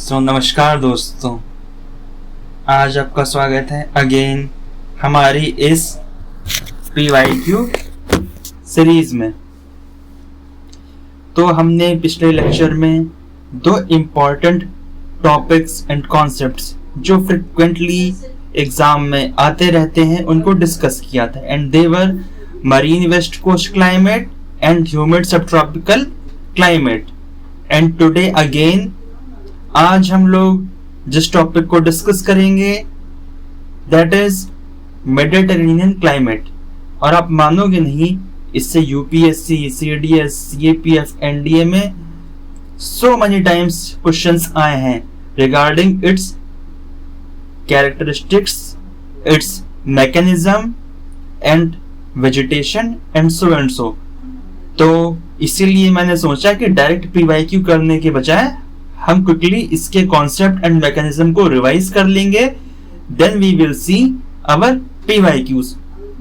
सो नमस्कार दोस्तों, आज आपका स्वागत है अगेन हमारी इस PYQ सीरीज में। तो हमने पिछले लेक्चर में दो इम्पॉर्टेंट टॉपिक्स एंड कॉन्सेप्ट्स जो फ्रिक्वेंटली एग्जाम में आते रहते हैं उनको डिस्कस किया था, and they were marine west coast climate and humid subtropical climate. And today again आज हम लोग जिस टॉपिक को डिस्कस करेंगे दैट इज मेडिटेरेनियन क्लाइमेट। और आप मानोगे नहीं, इससे यूपीएससी, CDS, CAPF, NDA में so many times क्वेश्चंस आए हैं regarding it's characteristics, it's mechanism and vegetation and so. तो इसीलिए मैंने सोचा कि डायरेक्ट PYQ करने के बजाय हम क्विकली इसके कॉन्सेप्ट एंड मैकेनिज्म को रिवाइज कर लेंगे, then we will see our PYQs।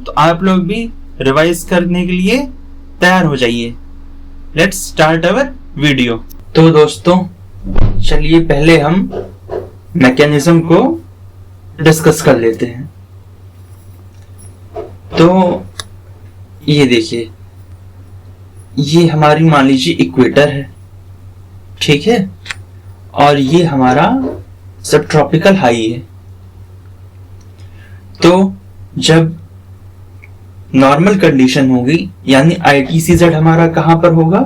तो आप लोग भी रिवाइज करने के लिए तैयार हो जाइए। Let's start our video. तो दोस्तों चलिए पहले हम मैकेनिज्म को डिस्कस कर लेते हैं। तो ये देखिए, ये हमारी मान लीजिए इक्वेटर है, ठीक है, और ये हमारा सब ट्रॉपिकल हाई है। तो जब नॉर्मल कंडीशन होगी यानी ITCZ हमारा कहां पर होगा,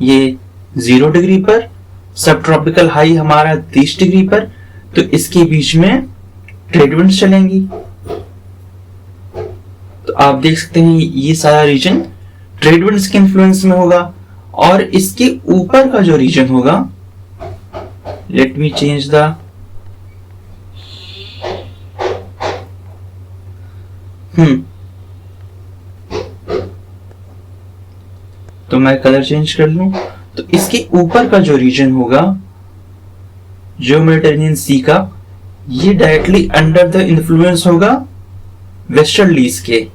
ये 0 डिग्री पर, सब ट्रॉपिकल हाई हमारा 30 डिग्री पर। तो इसके बीच में ट्रेड विंड्स चलेंगी। तो आप देख सकते हैं ये सारा रीजन ट्रेड विंड्स के इन्फ्लुएंस में होगा। और इसके ऊपर का जो रीजन होगा, लेट मी चेंज द तो मैं कलर चेंज कर लूं। तो इसके ऊपर का जो रीजन होगा जो मेडिटेरेनियन सी का, ये डायरेक्टली अंडर द इन्फ्लुएंस होगा वेस्टर्लीज के।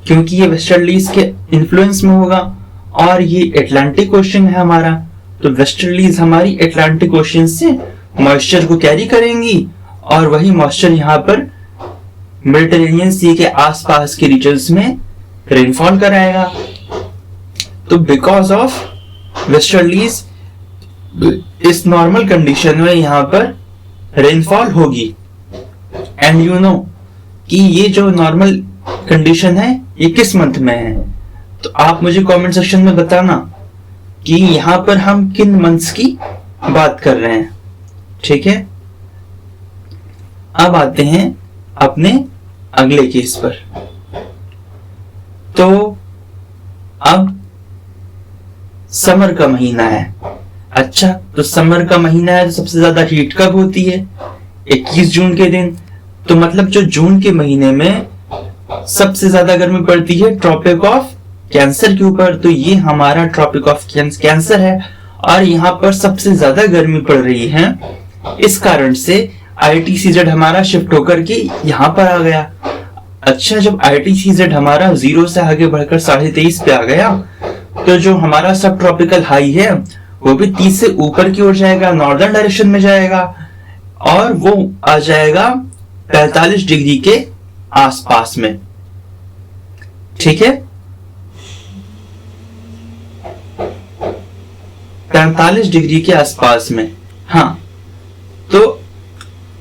क्योंकि ये वेस्टर्लीज के इन्फ्लुएंस में होगा और ये अटलांटिक ओशन है हमारा। तो वेस्टर्लीज हमारी अटलांटिक ओशन से मॉइस्चर को कैरी करेंगी और वही मॉइस्चर यहाँ पर मेडिटेरेनियन सी के आसपास के रीजन्स में रेनफॉल कराएगा। तो बिकॉज ऑफ वेस्टर्लीज इस नॉर्मल कंडीशन में यहाँ पर रेनफॉल होगी। एंड यू नो कि ये जो नॉर्मल कंडीशन है ये किस मंथ में है। तो आप मुझे कमेंट सेक्शन में बताना कि यहां पर हम किन मंथ्स की बात कर रहे हैं, ठीक है। अब आते हैं अपने अगले केस पर। तो अब समर का महीना है। अच्छा, तो समर का महीना है तो सबसे ज्यादा हीट कब होती है? 21 जून के दिन। तो मतलब जो जून के महीने में सबसे ज्यादा गर्मी पड़ती है ट्रॉपिक ऑफ कैंसर के ऊपर। तो ये हमारा ट्रॉपिक ऑफ कैंसर है और यहाँ पर सबसे ज्यादा गर्मी पड़ रही है। इस कारण से ITCZ हमारा शिफ्ट होकर के यहाँ पर आ गया। अच्छा, जब ITCZ हमारा 0 से आगे बढ़कर 23.5 पे आ गया तो जो हमारा सब ट्रॉपिकल हाई है वो भी 30 से ऊपर की ओर जाएगा, नॉर्दर्न डायरेक्शन में जाएगा और वो आ जाएगा 45 डिग्री के आसपास में, ठीक है। 45 डिग्री के आसपास में। हाँ, तो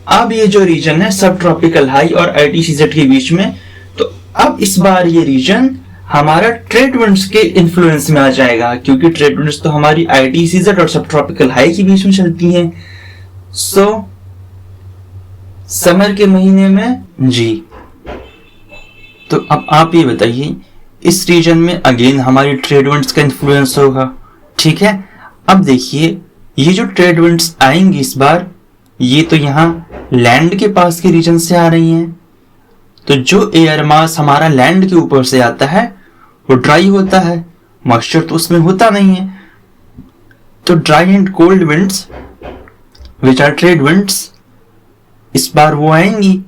अब ये जो रीजन है सब ट्रॉपिकल हाई और ITCZ के बीच में, तो अब इस बार ये रीजन हमारा ट्रेड विंड्स के इन्फ्लुएंस में आ जाएगा, क्योंकि ट्रेड विंड्स तो हमारी ITCZ और सब ट्रॉपिकल हाई के बीच में चलती हैं। सो समर के महीने में जी। तो अब आप ये बताइए, इस रीजन में अगेन हमारी ट्रेड विंड्स का इन्फ्लुएंस होगा, ठीक है। अब देखिए, ये जो ट्रेड विंड्स आएंगी इस बार, ये तो यहाँ लैंड के पास के रीजन से आ रही हैं। तो जो एयर मास हमारा लैंड के ऊपर से आता है वो ड्राई होता है, मॉइस्चर तो उसमें होता नहीं है। तो dry and cold winds which are trade winds, इस बार वो आएंगी।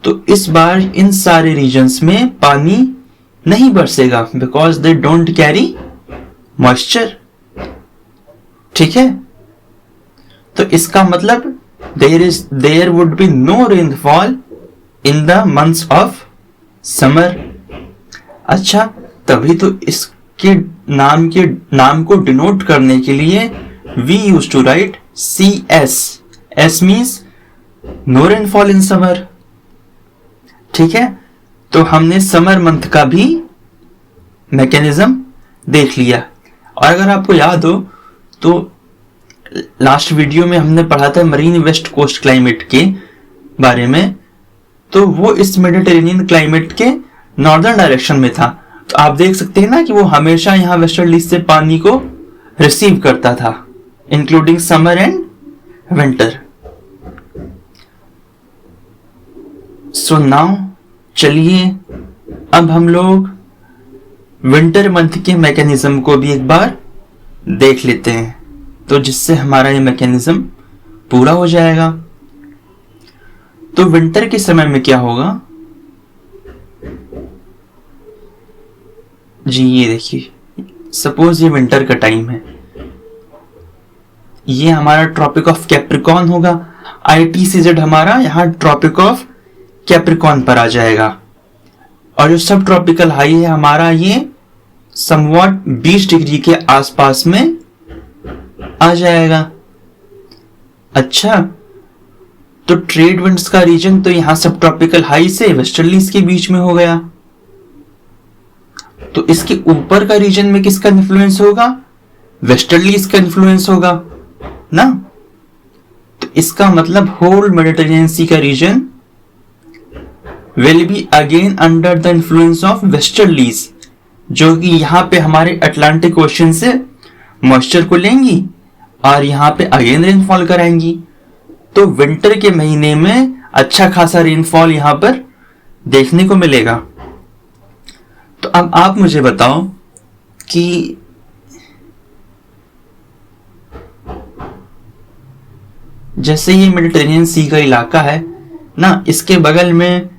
तो इस बार इन सारे रीजन्स में पानी नहीं बरसेगा, because they don't carry moisture. ठीक है, तो इसका मतलब there would be no rainfall in the months of summer. अच्छा, तभी तो इसके नाम को डिनोट करने के लिए we use to write CS। S means no rainfall in summer. ठीक है, तो हमने समर मंथ का भी मैकेनिज्म देख लिया। और अगर आपको याद हो तो लास्ट वीडियो में हमने पढ़ा था मरीन वेस्ट कोस्ट क्लाइमेट के बारे में, तो वो इस मेडिटेरेनियन क्लाइमेट के नॉर्दर्न डायरेक्शन में था। तो आप देख सकते हैं ना कि वो हमेशा यहाँ वेस्टर्लीज से पानी को रिसीव करता था, including summer and winter. So now चलिए अब हम लोग विंटर मंथ के मैकेनिज्म को भी एक बार देख लेते हैं, तो जिससे हमारा ये मैकेनिज्म पूरा हो जाएगा। तो विंटर के समय में क्या होगा जी, ये देखिए, सपोज ये विंटर का टाइम है, ये हमारा ट्रॉपिक ऑफ कैप्रिकॉर्न होगा। ITCZ हमारा यहाँ ट्रॉपिक ऑफ कैप्रिकॉर्न पर आ जाएगा, और जो सब ट्रॉपिकल हाई है हमारा ये समवॉट 20 डिग्री के आसपास में आ जाएगा। अच्छा, तो ट्रेड विंड्स का रीजन तो यहां सब ट्रॉपिकल हाई से वेस्टर्लीज के बीच में हो गया। तो इसके ऊपर का रीजन में किसका इन्फ्लुएंस होगा? वेस्टर्लीज का इन्फ्लुएंस होगा ना। तो इसका मतलब होल मेडिटेरेनियन सी का region will be again under the influence of westerlies, जो कि यहां पे हमारे अटलांटिक ओशन से मॉइस्चर को लेंगी और यहां पे अगेन रेनफॉल कराएंगी। तो विंटर के महीने में अच्छा खासा रेनफॉल यहां पर देखने को मिलेगा। तो अब आप मुझे बताओ कि जैसे ये मेडिटेरेनियन सी का इलाका है ना, इसके बगल में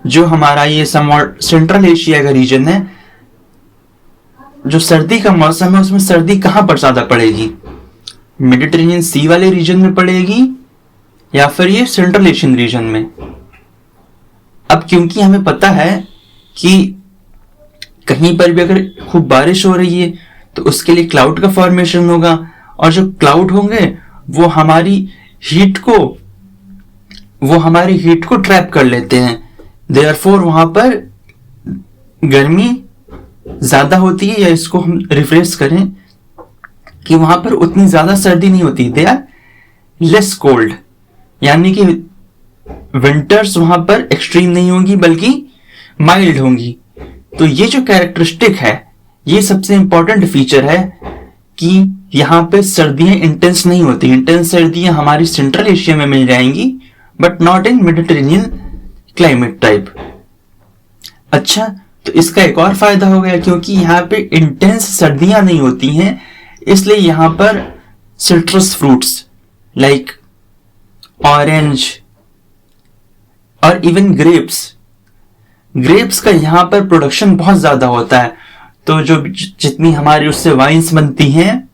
जो हमारा ये सेंट्रल एशिया का रीजन है, जो सर्दी का मौसम है उसमें सर्दी कहां पर ज्यादा पड़ेगी? मेडिटेरेनियन सी वाले रीजन में पड़ेगी या फिर ये सेंट्रल एशियन रीजन में? अब क्योंकि हमें पता है कि कहीं पर भी अगर खूब बारिश हो रही है तो उसके लिए क्लाउड का फॉर्मेशन होगा, और जो क्लाउड होंगे वो हमारी हीट को ट्रैप कर लेते हैं। देयरफॉर वहां पर गर्मी ज्यादा होती है, या इसको हम रिफ्रेश करें कि वहां पर उतनी ज्यादा सर्दी नहीं होती, दे आर लेस कोल्ड, यानी कि विंटर्स वहां पर एक्सट्रीम नहीं होंगी बल्कि माइल्ड होंगी। तो ये जो कैरेक्टरिस्टिक है, ये सबसे इंपॉर्टेंट फीचर है कि यहां पे सर्दियां इंटेंस नहीं होती। इंटेंस सर्दियां हमारी सेंट्रल एशिया में मिल जाएंगी, but not in Mediterranean climate type. अच्छा, तो इसका एक और फायदा हो गया, क्योंकि यहाँ पे इंटेंस सर्दियां नहीं होती हैं, इसलिए यहां पर सिट्रस फ्रूट्स लाइक ऑरेंज और इवन ग्रेप्स का यहां पर प्रोडक्शन बहुत ज्यादा होता है। तो जो जितनी हमारी उससे वाइन्स बनती हैं,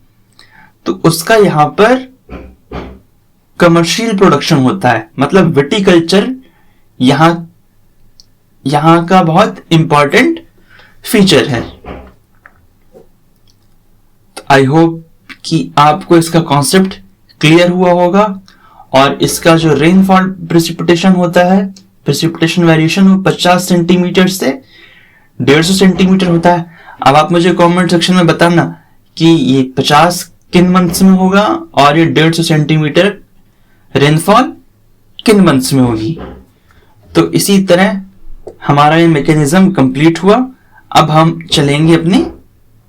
तो उसका यहां पर कमर्शियल प्रोडक्शन होता है। मतलब विटिकल्चर यहां का बहुत इंपॉर्टेंट फीचर है। तो आई होप कि आपको इसका कॉन्सेप्ट क्लियर हुआ होगा, और इसका जो रेनफॉल प्रेसिपिटेशन होता है, प्रेसिपिटेशन वेरिएशन वो 50 सेंटीमीटर से 150 सेंटीमीटर होता है। अब आप मुझे कमेंट सेक्शन में बताना कि ये 50 किन मंथ्स में होगा और ये 150 सेंटीमीटर रेनफॉल किन मंथ्स में होगी। तो इसी तरह हमारा ये मैकेनिज्म कंप्लीट हुआ। अब हम चलेंगे अपनी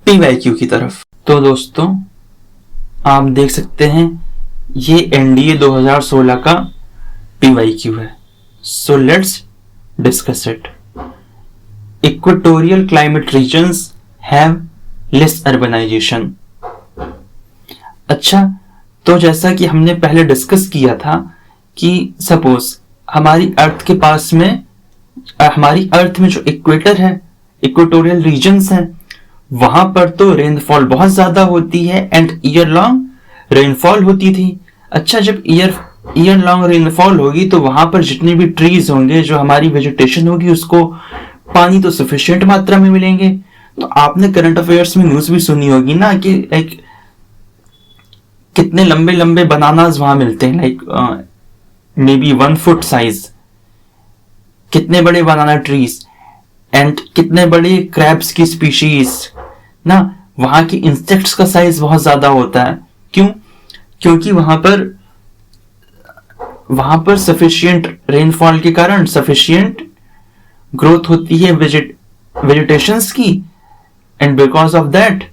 PYQ की तरफ। तो दोस्तों, आप देख सकते हैं ये NDA 2016 का PYQ है। So let's discuss it. Equatorial climate regions have less urbanisation. अच्छा, तो जैसा कि हमने पहले डिस्कस किया था कि सपोज हमारी अर्थ के पास में, हमारी अर्थ में जो इक्वेटर है, इक्वेटोरियल रीजन्स हैं, वहां पर तो रेनफॉल बहुत ज्यादा होती है एंड ईयर लॉन्ग रेनफॉल होती थी। अच्छा, जब ईयर लॉन्ग रेनफॉल होगी तो वहां पर जितने भी ट्रीज होंगे, जो हमारी वेजिटेशन होगी, उसको पानी तो सफिशिएंट मात्रा में मिलेंगे। तो आपने करंट अफेयर्स में न्यूज भी सुनी होगी ना कि लाइक कितने लंबे लंबे बनानास वहां मिलते हैं, like may be 1 foot size, कितने बड़े बनाना ट्रीज एंड कितने बड़े क्रैब्स की स्पीशीज ना। वहां की इंसेक्ट्स का साइज बहुत ज्यादा होता है। क्यों? क्योंकि वहां पर सफिशिएंट रेनफॉल के कारण सफिशिएंट ग्रोथ होती है वेजिटेशंस की, एंड बिकॉज ऑफ दैट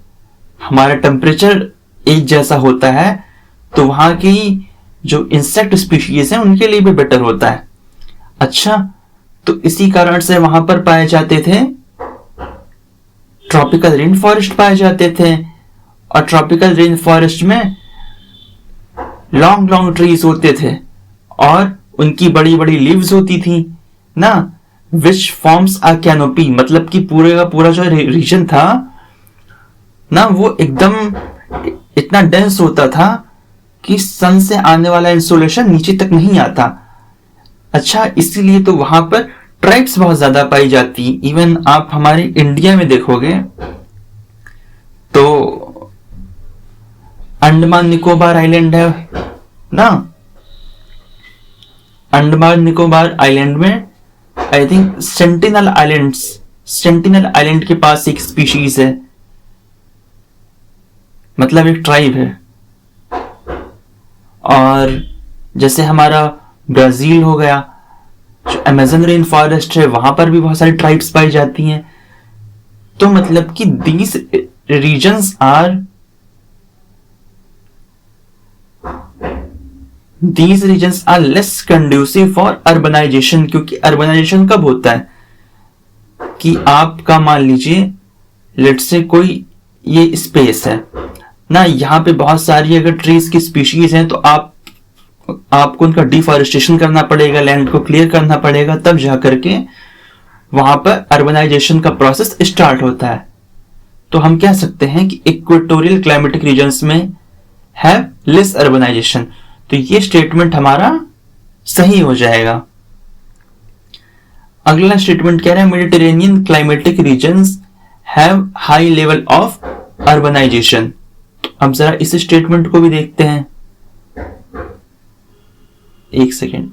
हमारा टेम्परेचर एक जैसा होता है, तो वहां की जो इंसेक्ट स्पीशीज हैं उनके लिए भी बेटर होता है। अच्छा, तो इसी कारण से वहां पर पाए जाते थे ट्रॉपिकल रेन फॉरेस्ट पाए जाते थे, और ट्रॉपिकल रेन फॉरेस्ट में लॉन्ग लॉन्ग ट्रीज होते थे और उनकी बड़ी बड़ी लीव्स होती थी ना, विच फॉर्म्स अ कैनोपी। मतलब कि पूरे का पूरा जो रीजन था ना, वो एकदम इतना डेंस होता था कि सन से आने वाला इंसोलेशन नीचे तक नहीं आता। अच्छा, इसीलिए तो वहां पर ट्राइब्स बहुत ज्यादा पाई जाती। इवन आप हमारे इंडिया में देखोगे तो अंडमान निकोबार आइलैंड है ना, अंडमान निकोबार आइलैंड में आई थिंक सेंटिनल आइलैंड के पास एक स्पीशीज है, मतलब एक ट्राइब है। और जैसे हमारा ब्राजील हो गया, जो अमेजन रेन फॉरेस्ट है, वहां पर भी बहुत सारी ट्राइब्स पाई जाती हैं। तो मतलब कि these regions are less conducive for urbanisation. क्योंकि अर्बनाइजेशन कब होता है कि आपका मान लीजिए लेट्स से कोई ये स्पेस है ना, यहाँ पे बहुत सारी अगर ट्रीज की स्पीशीज हैं, तो आपको उनका डिफॉरेस्टेशन करना पड़ेगा, लैंड को क्लियर करना पड़ेगा, तब जाकर के वहां पर अर्बनाइजेशन का प्रोसेस स्टार्ट होता है। तो हम कह सकते हैं कि इक्वेटोरियल क्लाइमेटिक रीजन्स में है लेस अर्बनाइजेशन। तो ये स्टेटमेंट हमारा सही हो जाएगा। अगला स्टेटमेंट कह रहा है Mediterranean climatic regions have high level of urbanisation. अब जरा इस स्टेटमेंट को भी देखते हैं, एक सेकेंड।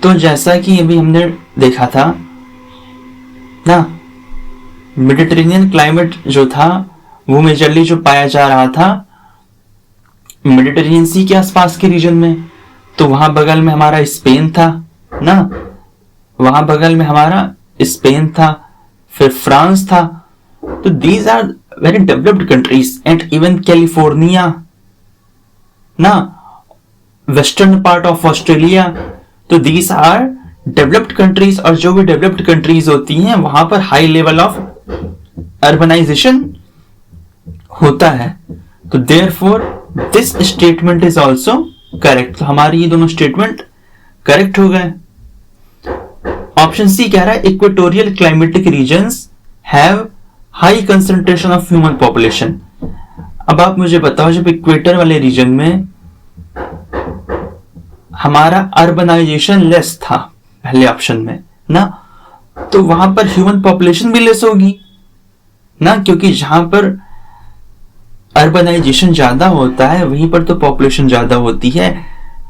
तो जैसा कि अभी हमने देखा था ना, मेडिटेरेनियन क्लाइमेट जो था वो मेजरली जो पाया जा रहा था मेडिटेरेनियन सी के आसपास के रीजन में। तो वहां बगल में हमारा स्पेन था ना, वहां बगल में हमारा स्पेन था, फिर फ्रांस था। तो these are very developed countries and even California ना, वेस्टर्न पार्ट ऑफ ऑस्ट्रेलिया। तो दीज आर डेवलप्ड कंट्रीज, और जो भी डेवलप्ड कंट्रीज होती हैं वहां पर हाई लेवल ऑफ अर्बनाइजेशन होता है। तो therefore this statement is also correct. तो हमारी ये दोनों स्टेटमेंट करेक्ट हो गए। ऑप्शन सी कह रहा है equatorial climatic regions have high concentration of human population. अब आप मुझे बताओ, जब इक्वेटर वाले रीजन में हमारा अर्बनाइजेशन लेस था पहले ऑप्शन में ना, तो वहां पर ह्यूमन पॉपुलेशन भी लेस होगी ना, क्योंकि जहां पर अर्बनाइजेशन ज्यादा होता है वहीं पर तो पॉपुलेशन ज्यादा होती है।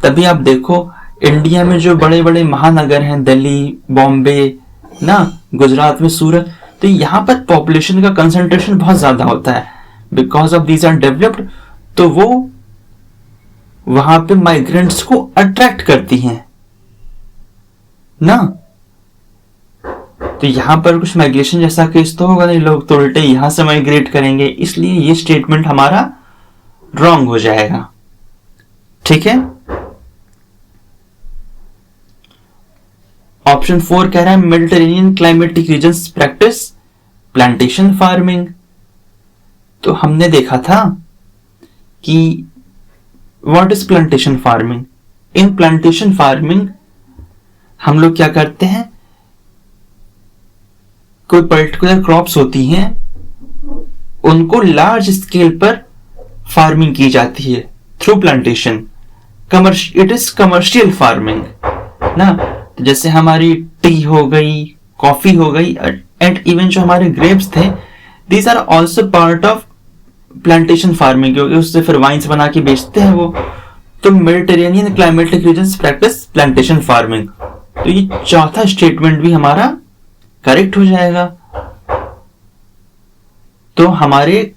तभी आप देखो इंडिया में जो बड़े बड़े महानगर हैं, दिल्ली, बॉम्बे ना, गुजरात में सूरत, तो यहाँ पर पॉपुलेशन का कंसंट्रेशन बहुत ज्यादा होता है। Because of these are developed, तो वो वहां पे माइग्रेंट्स को अट्रैक्ट करती हैं ना। तो यहां पर कुछ माइग्रेशन जैसा केस तो होगा नहीं, लोग तो उल्टे यहां से माइग्रेट करेंगे, इसलिए ये स्टेटमेंट हमारा रॉन्ग हो जाएगा। ठीक है। ऑप्शन 4 कह रहा है Mediterranean climatic regions practice plantation farming. तो हमने देखा था कि what is plantation farming. In plantation farming हम लोग क्या करते हैं, कोई पर्टिकुलर क्रॉप्स होती हैं, उनको लार्ज स्केल पर फार्मिंग की जाती है through plantation. It is commercial farming ना। जैसे हमारी टी हो गई, कॉफी हो गई, एंड इवन जो हमारे ग्रेप्स थे, these are also part of plantation farming, क्योंकि उससे फिर वाइन्स बना के बेचते हैं वो। तो Mediterranean climatic regions practice plantation farming. तो ये चौथा स्टेटमेंट भी हमारा करेक्ट हो जाएगा। तो हमारे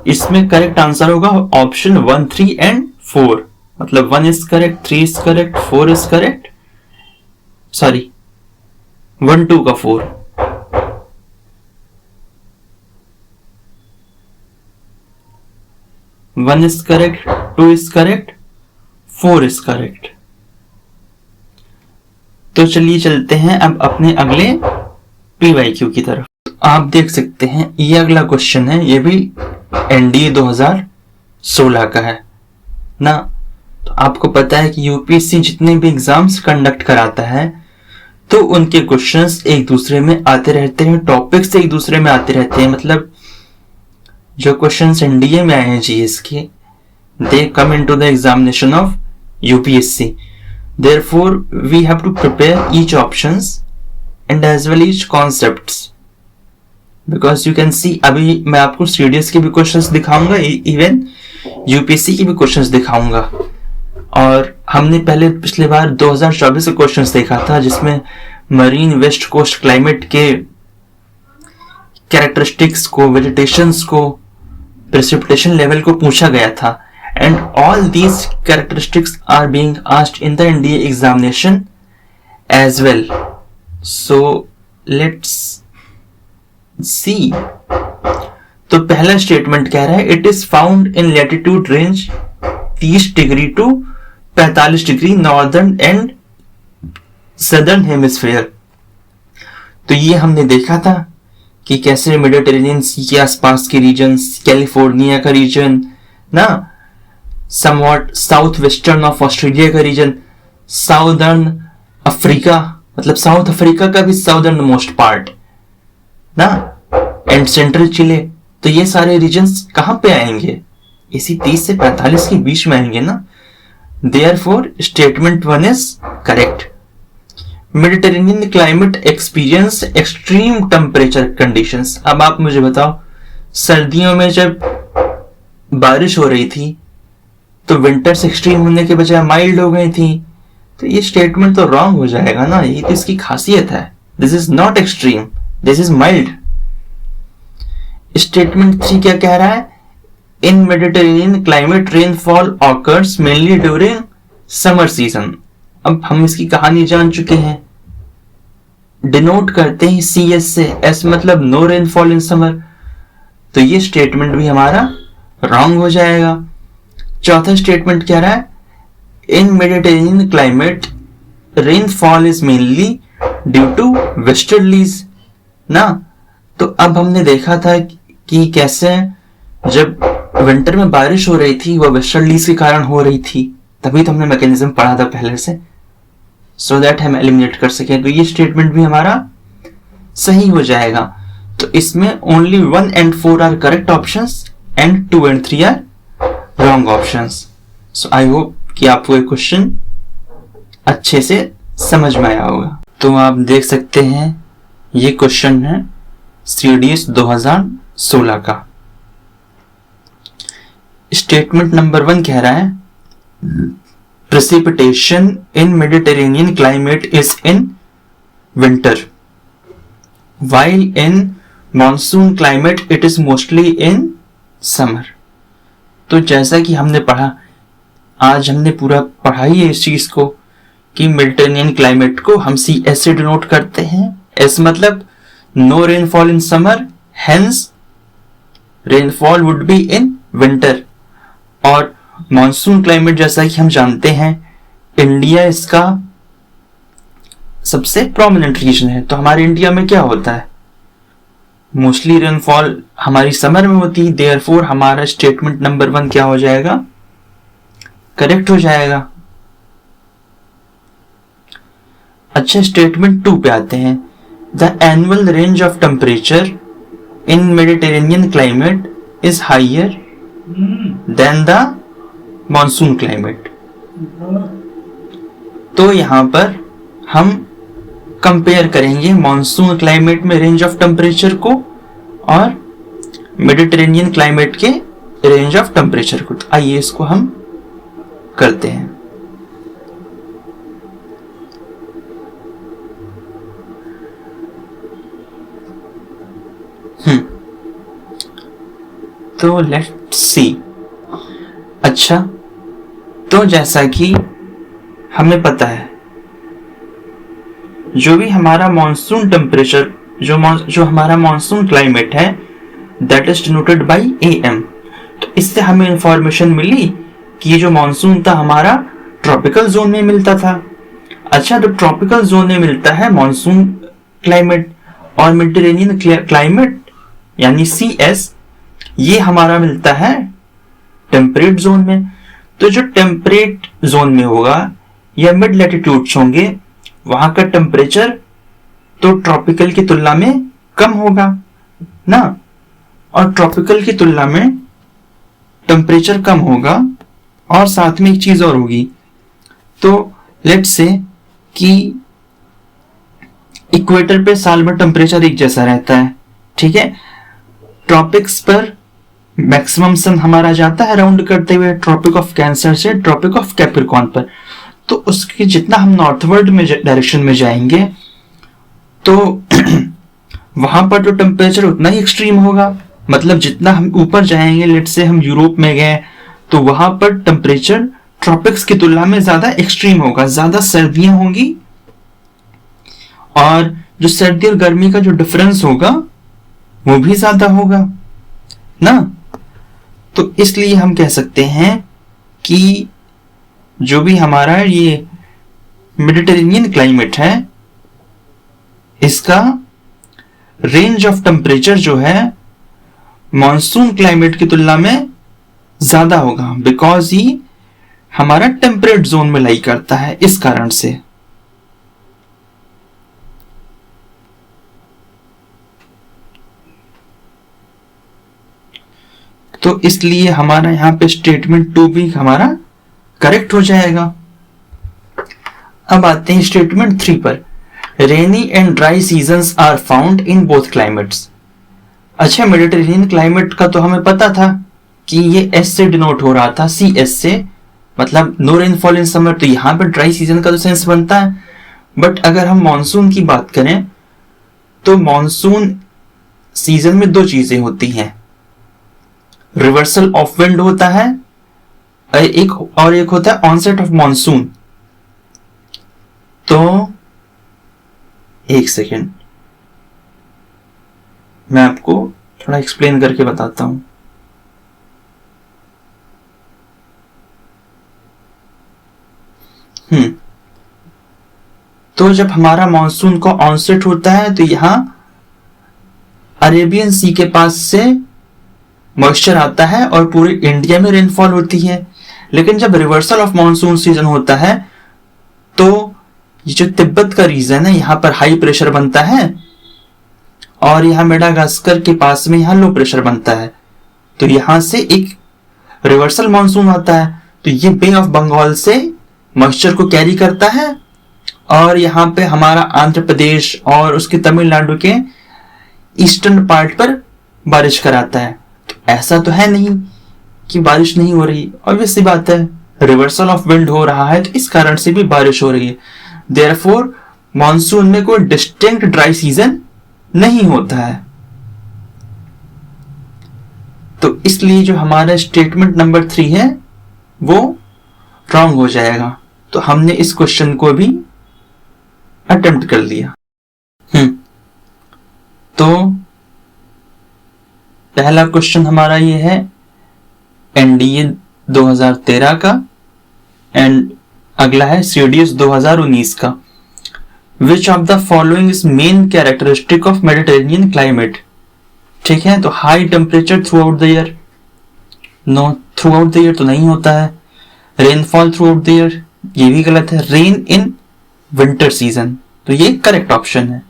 इसमें करेक्ट आंसर होगा ऑप्शन 1, 3 एंड 4। मतलब 1 is correct, 3 is correct, 4 is correct, sorry 1, 2 का 4। One is correct, 2 is correct, 4 is correct. तो चलिए चलते हैं अब अपने अगले PYQ की तरफ। तो आप देख सकते हैं ये अगला क्वेश्चन है, ये भी NDA 2016 का है ना। तो आपको पता है कि UPSC जितने भी एग्जाम्स कंडक्ट कराता है तो उनके क्वेश्चंस एक दूसरे में आते रहते हैं, टॉपिक्स एक दूसरे में आते रहते हैं। मतलब जो क्वेश्चंस NDA में आए हैं GS के, they come into the examination of UPSC। Therefore, we have to prepare each options and as well each concepts, because you can see अभी मैं आपको CDS के भी क्वेश्चंस दिखाऊंगा, इवन UPSC के भी क्वेश्चंस दिखाऊंगा। और हमने पहले पिछले बार 2024 के क्वेश्चंस देखा था, जिसमें मरीन वेस्ट कोस्ट क्लाइमेट के कैरेक्टरिस्टिक्स को, वेजिटेशंस को, प्रेसिपिटेशन लेवल को पूछा गया था। And all these characteristics are being asked in the NDA examination as well. So let's see. तो पहला स्टेटमेंट कह रहा है it is found in latitude range 30 degree to 45 degree northern and southern hemisphere. तो ये हमने देखा था कि कैसे मेडिटेरेनियन सी के आसपास के रीजन्स, कैलिफोर्निया का रीजन ना, somewhat south western of Australia का रीजन, साउदर्न अफ्रीका, मतलब साउथ अफ्रीका का भी साउदर्न मोस्ट पार्ट ना, एंड सेंट्रल चिले। तो ये सारे रीजन्स कहां पे आएंगे? इसी 30 से 45 के बीच में आएंगे ना। Therefore statement 1 is correct. Mediterranean climate experience extreme temperature conditions. अब आप मुझे बताओ, सर्दियों में जब बारिश हो रही थी तो विंटर्स एक्सट्रीम होने के बजाय माइल्ड हो गई थी। तो ये स्टेटमेंट तो रॉन्ग हो जाएगा ना, ये तो इसकी खासियत है। This is not extreme, this is mild. Statement 3 क्या कह रहा है? In Mediterranean climate rainfall occurs mainly during summer season. अब हम इसकी कहानी जान चुके हैं, डिनोट करते हैं CS से, S मतलब नो रेनफॉल इन समर। तो ये स्टेटमेंट भी हमारा रॉन्ग हो जाएगा। चौथा स्टेटमेंट कह रहा है in Mediterranean climate rainfall is mainly due to westerlies ना। तो अब हमने देखा था कि कैसे जब विंटर में बारिश हो रही थी वो वेस्टर्लीज के कारण हो रही थी, तभी तो हमने मैकेनिज्म पढ़ा था पहले से, सो दैट हम एलिमिनेट कर सके। तो ये स्टेटमेंट भी हमारा सही हो जाएगा। तो इसमें only 1 and 4 are correct options and 2 and 3 are wrong options. So I hope कि आपको ये क्वेश्चन अच्छे से समझ में आया होगा। तो आप देख सकते हैं ये क्वेश्चन है CDS 2016 का। स्टेटमेंट नंबर 1 कह रहा है precipitation in Mediterranean climate is in winter, while in monsoon climate it is mostly in summer। तो जैसा कि हमने पढ़ा, आज हमने पूरा पढ़ा ही है इस चीज को कि मेडिटेरेनियन क्लाइमेट को हम CS से डिनोट करते हैं। S मतलब no rainfall in summer, hence rainfall would be in winter. और मॉनसून क्लाइमेट जैसा कि हम जानते हैं इंडिया इसका सबसे प्रोमिनेंट रीजन है। तो हमारे इंडिया में क्या होता है, मोस्टली रेनफॉल हमारी समर में होती है। देयरफॉर हमारा स्टेटमेंट नंबर 1 क्या हो जाएगा? करेक्ट हो जाएगा। अच्छा, स्टेटमेंट 2 पे आते हैं। The annual range of temperature in Mediterranean climate is higher than the monsoon climate. तो यहां पर हम कंपेयर करेंगे मॉनसून क्लाइमेट में रेंज ऑफ टेम्परेचर को और मेडिटेरेनियन क्लाइमेट के रेंज ऑफ टेम्परेचर को। तो आइए इसको हम करते हैं। तो लेट्स सी। अच्छा, तो जैसा कि हमें पता है जो भी हमारा मॉनसून टेम्परेचर जो हमारा मॉनसून क्लाइमेट है that is denoted by AM। तो इससे हमें इंफॉर्मेशन मिली कि ये जो मॉनसून था हमारा ट्रॉपिकल जोन में मिलता था। अच्छा, तो ट्रॉपिकल जोन में मिलता है मॉनसून क्लाइमेट और मेडिटेरेनियन क्लाइमेट यानी CS ये हमारा मिलता है टेम्परेट जोन में। तो जो टेम्परेट जोन में होगा या मिड लैटिट्यूड्स होंगे वहां का टेम्परेचर तो ट्रॉपिकल की तुलना में कम होगा ना, और ट्रॉपिकल की तुलना में टेम्परेचर कम होगा और साथ में एक चीज और होगी। तो लेट्स से कि इक्वेटर पे साल भर टेम्परेचर एक जैसा रहता है, ठीक है। ट्रॉपिक्स पर मैक्सिमम सन हमारा जाता है राउंड करते हुए ट्रॉपिक ऑफ कैंसर से ट्रॉपिक ऑफ कैप्रिकॉर्न पर। तो उसके जितना हम नॉर्थवर्ड में डायरेक्शन में जाएंगे तो वहां पर तो टेम्परेचर उतना ही एक्सट्रीम होगा। मतलब जितना हम ऊपर जाएंगे, लेट्स से हम यूरोप में गए तो वहां पर टेम्परेचर ट्रॉपिक्स की तुलना में ज्यादा एक्सट्रीम होगा, ज्यादा सर्दियां होंगी और जो सर्दी और गर्मी का जो डिफरेंस होगा वो भी ज्यादा होगा ना। तो इसलिए हम कह सकते हैं कि जो भी हमारा ये मेडिटेरेनियन क्लाइमेट है इसका रेंज ऑफ टेम्परेचर जो है मॉनसून क्लाइमेट की तुलना में ज्यादा होगा, बिकॉज ही हमारा टेम्परेट जोन में लाई करता है, इस कारण से। तो इसलिए हमारा यहां पे स्टेटमेंट 2 भी हमारा करेक्ट हो जाएगा। अब आते हैं स्टेटमेंट 3 पर। Rainy and dry seasons are found in both climates. अच्छा, मेडिटेरेनियन क्लाइमेट का तो हमें पता था कि ये S से डिनोट हो रहा था, CS से, मतलब नो रेनफॉल इन समर। तो यहां पर ड्राई सीजन का तो सेंस बनता है। बट अगर हम मॉनसून की बात करें तो मॉनसून सीजन में 2 चीजें होती हैं, रिवर्सल ऑफ विंड होता है एक होता है ऑनसेट ऑफ मॉनसून। तो एक सेकेंड मैं आपको थोड़ा एक्सप्लेन करके बताता हूं। तो जब हमारा मॉनसून का ऑनसेट होता है तो यहां अरेबियन सी के पास से मॉइस्चर आता है और पूरे इंडिया में रेनफॉल होती है। लेकिन जब रिवर्सल ऑफ मॉनसून सीजन होता है तो ये जो तिब्बत का रीजन है यहां पर हाई प्रेशर बनता है और यहां मेडागास्कर के पास में यहां लो प्रेशर बनता है। तो यहां से एक रिवर्सल मॉनसून आता है। तो ये बे ऑफ बंगाल से मॉइस्चर को कैरी करता है और यहां पे हमारा आंध्र प्रदेश और उसके तमिलनाडु के ईस्टर्न पार्ट पर बारिश कराता है। तो ऐसा तो है नहीं कि बारिश नहीं हो रही, ऑब्वियस सी बात है, रिवर्सल ऑफ विंड हो रहा है तो इस कारण से भी बारिश हो रही है। देयरफॉर मॉनसून में कोई डिस्टिंक्ट ड्राई सीजन नहीं होता है। तो इसलिए जो हमारा स्टेटमेंट नंबर 3 है वो रॉन्ग हो जाएगा। तो हमने इस क्वेश्चन को भी अटेम्प्ट कर लिया। तो पहला क्वेश्चन हमारा ये है NDA 2013 का एंड अगला है CDS 2019 का। Which of the following is main characteristic of Mediterranean climate. ठीक है, तो high temperature through out the year, know through out the year तो नहीं होता है। Rainfall through out the year, ये भी गलत है। रेन इन विंटर सीजन, तो ये करेक्ट ऑप्शन है।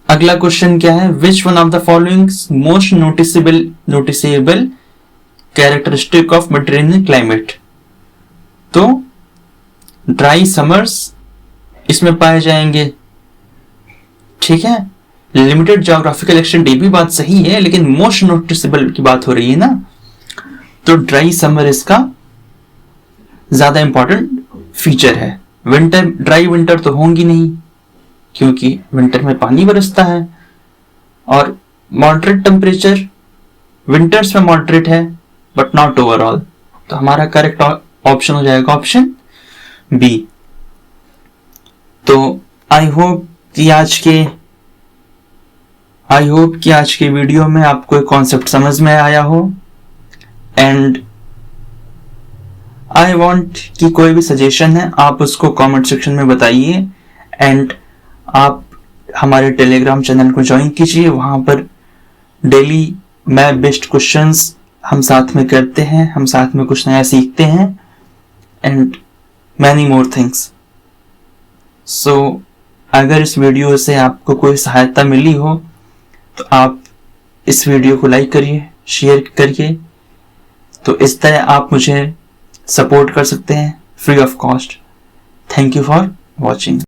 अगला क्वेश्चन क्या है, which one of the following most noticeable characteristic of Mediterranean climate. तो ड्राई समर्स इसमें पाए जाएंगे, ठीक है। लिमिटेड ज्योग्राफिकल एक्सटेंट ये भी बात सही है, लेकिन मोस्ट नोटिसेबल की बात हो रही है ना, तो ड्राई समर इसका ज्यादा इंपॉर्टेंट फीचर है। विंटर, ड्राई विंटर तो होंगी नहीं क्योंकि विंटर में पानी बरसता है, और मॉडरेट टेम्परेचर विंटर्स में मॉडरेट है बट नॉट ओवरऑल। तो हमारा करेक्ट ऑप्शन हो जाएगा ऑप्शन बी। तो आई होप कि आज के वीडियो में आपको एक कॉन्सेप्ट समझ में आया हो, एंड आई वांट कि कोई भी सजेशन है आप उसको कमेंट सेक्शन में बताइए, एंड आप हमारे टेलीग्राम चैनल को ज्वाइन कीजिए। वहां पर डेली मैप बेस्ड क्वेश्चंस हम साथ में करते हैं, हम साथ में कुछ नया सीखते हैं, एंड मैनी मोर थिंग्स। सो अगर इस वीडियो से आपको कोई सहायता मिली हो तो आप इस वीडियो को लाइक करिए, शेयर करिए। तो इस तरह आप मुझे सपोर्ट कर सकते हैं free of cost. Thank you for watching.